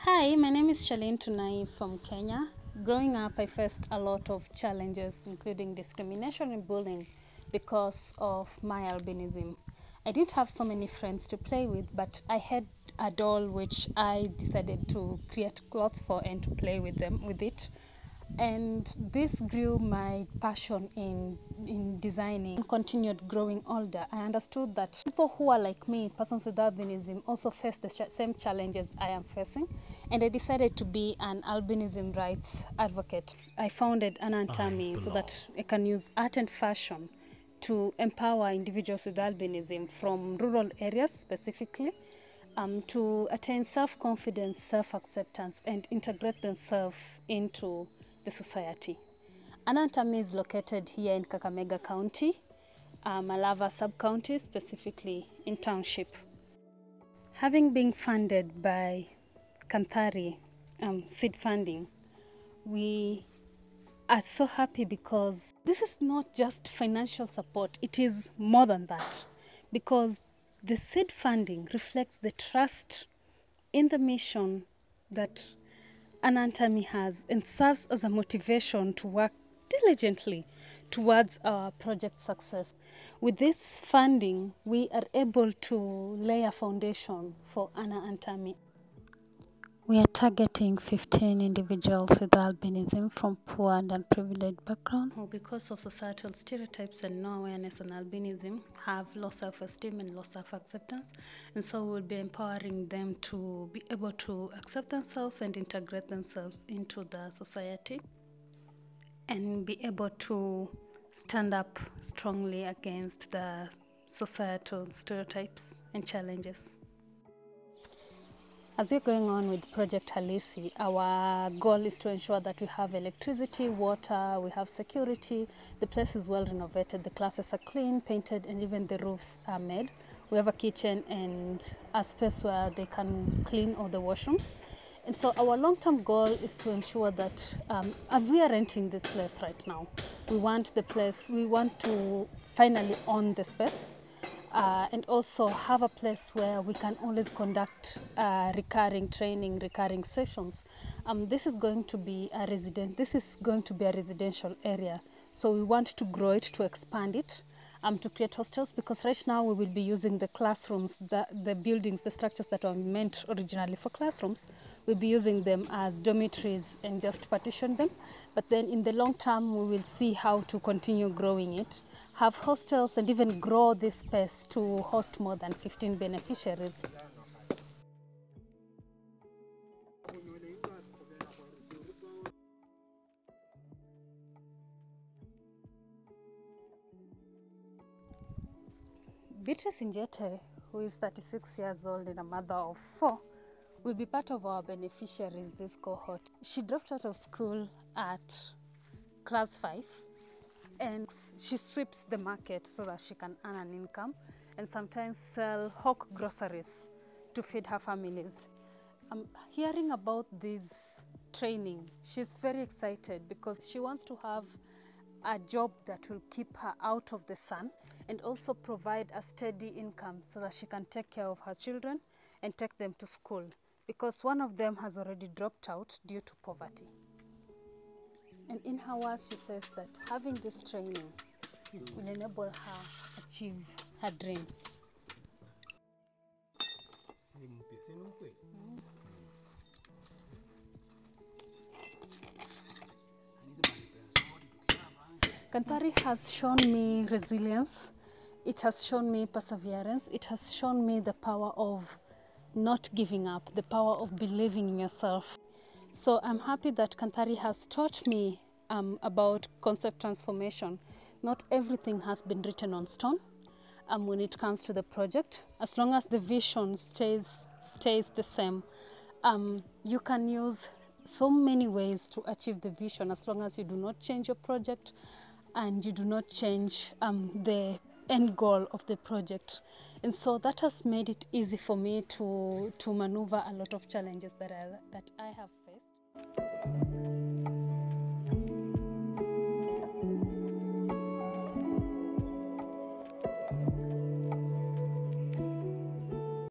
Hi, my name is Shalene Tunai from Kenya. Growing up, I faced a lot of challenges, including discrimination and bullying because of my albinism. I didn't have so many friends to play with, but I had a doll which I decided to create clothes for and to play with it. And this grew my passion in designing and continued growing older. I understood that people who are like me, persons with albinism, also face the same challenges I am facing, and I decided to be an albinism rights advocate. I founded Anantami so that I can use art and fashion to empower individuals with albinism from rural areas specifically, to attain self-confidence, self-acceptance, and integrate themselves into the society. Anantami is located here in Kakamega County, Malava sub-county, specifically in Township. Having been funded by Kanthari seed funding, we are so happy because this is not just financial support, it is more than that, because the seed funding reflects the trust in the mission that Anantami has and serves as a motivation to work diligently towards our project success. With this funding, we are able to lay a foundation for Anantami. We are targeting 15 individuals with albinism from poor and unprivileged background who, because of societal stereotypes and no awareness on albinism, have low self-esteem and low self-acceptance. And so we'll be empowering them to be able to accept themselves and integrate themselves into the society and be able to stand up strongly against the societal stereotypes and challenges. As we're going on with Project Halisi, our goal is to ensure that we have electricity, water, we have security, the place is well renovated, the classes are clean, painted, and even the roofs are made. We have a kitchen and a space where they can clean all the washrooms. And so our long-term goal is to ensure that as we are renting this place right now, we want to finally own the space. And also have a place where we can always conduct recurring training, recurring sessions. This is going to be a residential area, so we want to grow it, to expand it, to create hostels, because right now we will be using the classrooms, the buildings, the structures that were meant originally for classrooms. We'll be using them as dormitories and just partition them. But then in the long term, we will see how to continue growing it, have hostels, and even grow this space to host more than 15 beneficiaries. Beatrice Njete, who is 36 years old and a mother of 4, will be part of our beneficiaries this cohort. She dropped out of school at class 5, and she sweeps the market so that she can earn an income and sometimes sell hawk groceries to feed her families. Hearing about this training, she's very excited because she wants to have a job that will keep her out of the sun and also provide a steady income so that she can take care of her children and take them to school, because one of them has already dropped out due to poverty. And in her words, she says that having this training will enable her achieve her dreams. Kanthari has shown me resilience, it has shown me perseverance, it has shown me the power of not giving up, the power of believing in yourself. So I'm happy that Kanthari has taught me about concept transformation. Not everything has been written on stone when it comes to the project. As long as the vision stays the same, you can use so many ways to achieve the vision, as long as you do not change your project and you do not change the end goal of the project. And so that has made it easy for me to maneuver a lot of challenges that I have faced.